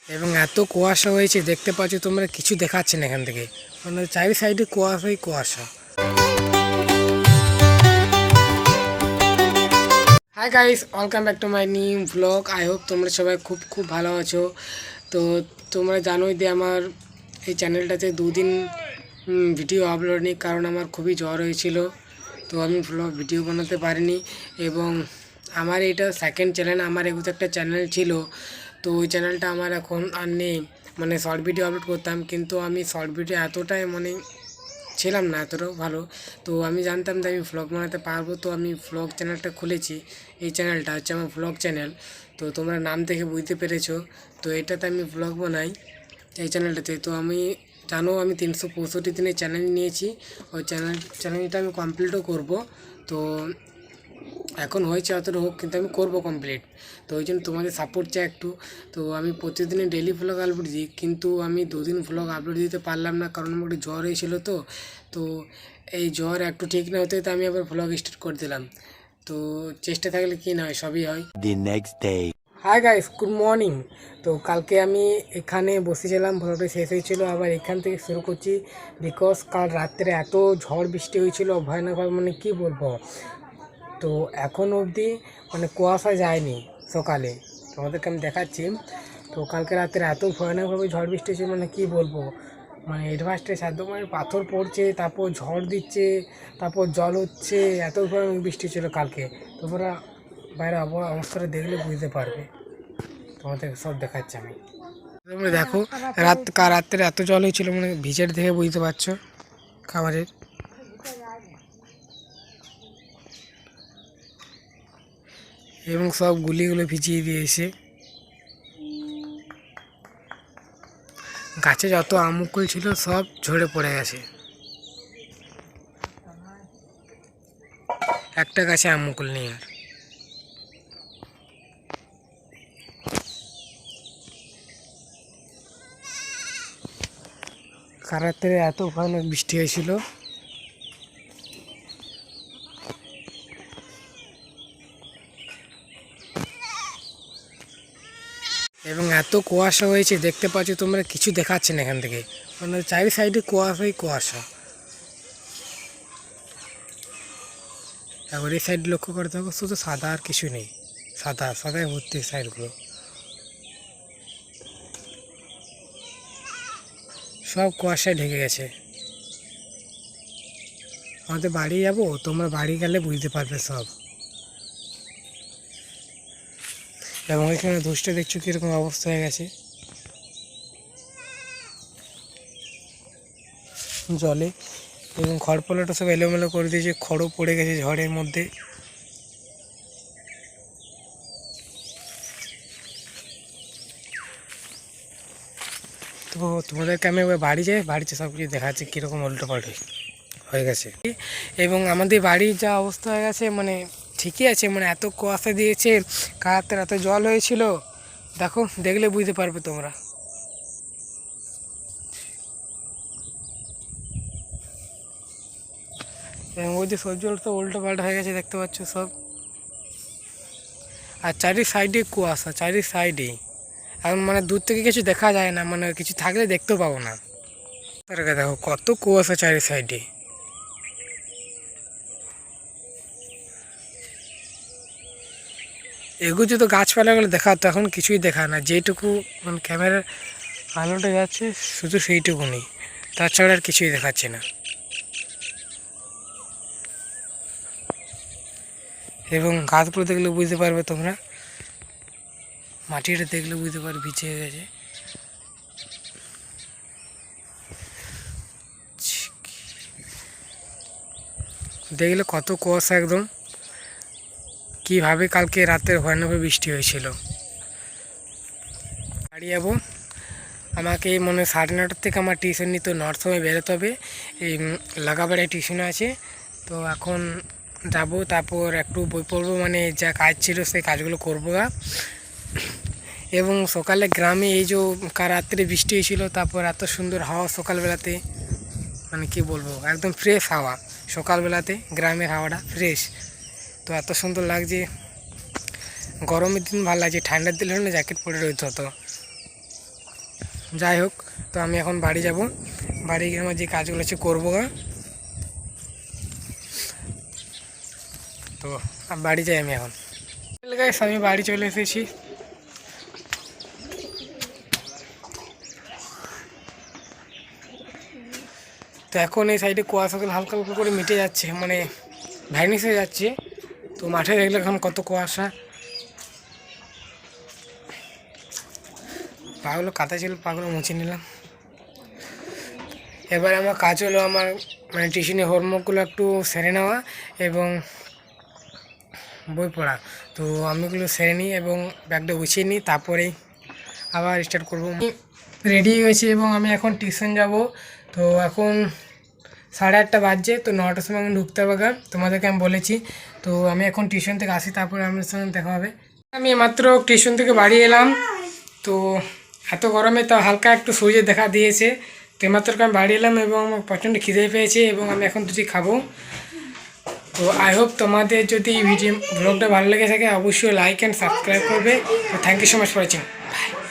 এবং এত কুয়াশা হয়েছে দেখতে পাচ্ছ তোমরা, কিছু দেখাচ্ছে না এখান থেকে, মানে চারি সাইডে কুয়াশাই কুয়াশা। Hi guys, welcome back to my new blog. I hope তোমরা সবাই খুব খুব ভালো আছো। তো তোমরা জানোই যে আমার এই চ্যানেলটাতে দুদিন ভিডিও আপলোড নেই, কারণ আমার খুবই জ্বর হয়েছিল, তো আমি ভিডিও বানাতে পারিনি। এবং আমার এটা সেকেন্ড চ্যানেল, আমার এগুলো একটা চ্যানেল ছিল, তো ওই চ্যানেলটা আমার এখন আর নেই। মানে শর্ট ভিডিও আপলোড করতাম, কিন্তু আমি শর্ট ভিডিও এতটাই মানে ছিলাম না এতটাও ভালো, তো আমি জানতাম যে আমি ভ্লগ বানাতে পারবো, তো আমি ভ্লগ চ্যানেলটা খুলেছি। এই চ্যানেলটা হচ্ছে আমার ভ্লগ চ্যানেল, তো তোমরা নাম দেখে বুঝতে পেরেছো। তো এটাতে আমি ভ্লগ বানাই এই চ্যানেলটাতে। তো আমি জানো আমি 365 দিনের চ্যানেল নিয়েছি, ওই চ্যানেলটা আমি কমপ্লিটও করব। তো এখন হয়েছে অতটা হোক, কিন্তু আমি করব কমপ্লিট। তো ওই জন্য তোমাদের সাপোর্ট চাই একটু। তো আমি প্রতিদিনই ডেইলি ভ্লগ আপলোড দিই, কিন্তু আমি দুদিন ভ্লগ আপলোড দিতে পারলাম না, কারণ আমার একটু জ্বর হয়েছিল। তো এই জ্বর একটু ঠিক না হতে তো আমি আবার ভ্লগ স্টার্ট করে দিলাম। তো চেষ্টা থাকলে কি না হয়, সবই হয়। The next day. Hi guys, good morning. তো কালকে আমি এখানে বসেছিলাম, ভ্লগটা শেষ হয়েছিল, আবার এখান থেকে শুরু করছি। বিকজ কাল রাত্রে এত ঝড় বৃষ্টি হয়েছিল ভয়ানকভাবে, মানে কি বলবো। তো এখন অবধি মানে কুয়াশা যায়নি সকালে, তোমাদেরকে আমি দেখাচ্ছি। তো কালকে রাত্রে এত ভয়ানকভাবে ঝড় বৃষ্টি হয়েছে, মানে কি বলবো। মানে এডভান্সটে সাধ্য মানে পাথর পড়ছে, তারপর ঝড় দিচ্ছে, তারপর জল হচ্ছে, এত ভয়ানক বৃষ্টি ছিল কালকে। তোমরা বাইরে আবহাওয়া অবস্থাটা দেখলে বুঝতে পারবে, তোমাদের সব দেখাচ্ছি আমি। তোমরা দেখো রাত্রে এত জল হয়েছিল, মানে ভিজের দেখে বুঝতে পারছো খাবারের। এবং সব গুলিগুলো ভিজিয়ে দিয়েছে। গাছে যত আমুকুল ছিল সব ঝরে পড়ে গেছে, একটা গাছে আমুকুল নেই আর। রাত্রে এত ভয়ানক বৃষ্টি হয়েছিল। এবং এত কুয়াশা হয়েছে দেখতে পাচ্ছ তোমরা, কিছু দেখাচ্ছে না এখান থেকে, মানে চারি সাইডে কুয়াশাই কুয়াশা। এবার এই সাইড লক্ষ্য করে থাকো, শুধু সাদা আর কিছু নেই, সাদা সাদাই ভর্তি সাইডগুলো, সব কুয়াশায় ঢেকে গেছে। আমাদের বাড়ি যাবো, তোমরা বাড়ি গেলে বুঝতে পারবে সব। এবং এখানে ধুসটা দেখছো কীরকম অবস্থা হয়ে গেছে জলে। এবং খড়পলাটা সব এলোমেলো করে দিয়েছে, খড়ও পড়ে গেছে ঝড়ের মধ্যে। তো তোমাদেরকে আমি এবার বাড়ি যাই, বাড়িতে সব কিছু দেখাচ্ছে কীরকম উল্টোপাল্টো হয়ে গেছে। এবং আমাদের বাড়ির যা অবস্থা হয়ে গেছে, মানে ঠিকই আছে, মানে এত কুয়াশা দিয়েছে, কারাতে এত জল হয়েছিল, দেখো দেখলে বুঝতে পারবে তোমরা। এবং ওই যে সবজি তো উল্টো পাল্টা হয়ে গেছে দেখতে পাচ্ছ সব। আর চারি সাইডে কুয়াশা, চারি সাইডে এখন মানে দূর থেকে কিছু দেখা যায় না, মানে কিছু থাকলে দেখতেও পাবো না। তারকে দেখো কত কুয়াশা চারি সাইডে। এগুলো তো গাছপালাগুলো দেখাতো, এখন কিছুই দেখা না, যেটুকু মানে ক্যামেরার আলোটা যাচ্ছে শুধু সেইটুকুনি, তাছাড়া আর কিছুই দেখাচ্ছে না। এবং গাছগুলো দেখলে বুঝতে পারবে তোমরা, মাটিটা দেখলে বুঝতে পারবে ভিজে গেছে। দেখলে কত কুয়াশা একদম, কীভাবে কালকে রাতের ভয়ানক বৃষ্টি হয়েছিল। বাড়ি যাবো, আমাকে মনে 9:30 থেকে আমার টিউশন নিতে 9টার সময় বেরোতে হবে। এই লাগাবাড়ায় টিউশন আছে, তো এখন যাব, তারপর একটু বই পড়বো, মানে যা কাজ ছিল সেই কাজগুলো করবো। এবং সকালে গ্রামে এই যে রাত্রে বৃষ্টি হয়েছিল, তারপর এত সুন্দর হাওয়া সকালবেলাতে, মানে কি বলবো, একদম ফ্রেশ হাওয়া সকালবেলাতে, গ্রামের হাওয়াটা ফ্রেশ। তো এত সুন্দর লাগছে, গরমের দিন ভালো লাগছে, ঠান্ডার দিন হলে জ্যাকেট পরে রইতে হতো। যাই হোক, তো আমি এখন বাড়ি যাব, বাড়ি গিয়ে আমার যে কাজগুলো আছে করবো গা। তো বাড়ি যাই আমি এখন। গাইস আমি বাড়ি চলে এসেছি। তো এখন এই সাইডে কুয়াশাগুলো হালকা হালকা করে মিটে যাচ্ছে, মানে ভ্যানিশ হয়ে যাচ্ছে। তো মাঠে দেখলে এখন কত কুয়াশা, পাগুলো কাদা ছিল, পাগুলো মুছে নিলাম। এবার আমার কাজ হলো আমার মানে টিউশনের হোমওয়ার্কগুলো একটু সেরে নেওয়া এবং বই পড়া। তো আমি ওগুলো সেরে নিই এবং ব্যাগটা গুছিয়ে নিই, তারপরেই আবার স্টার্ট করবো। রেডি হয়েছি এবং আমি এখন টিউশন যাব। তো এখন 8:30 বাজছে, তো 9টার সময় আমি ঢুকতে হবে, তোমাদেরকে আমি বলেছি। তো আমি এখন টিউশন থেকে আসি, তারপরে আপনার সঙ্গে দেখা হবে। আমি মাত্র টিউশন থেকে বাড়ি এলাম। তো এত গরমে তো হালকা একটু সূর্যের দেখা দিয়েছে। তো মাত্র আমি বাড়ি এলাম এবং আমার প্রচণ্ড খিদে পেয়েছে এবং আমি এখন দুটি খাবো। তো আই হোপ তোমাদের যদি ভিডিও ব্লগটা ভালো লেগে থাকে অবশ্যই লাইক অ্যান্ড সাবস্ক্রাইব করবে। তো thank you so much for watching. By.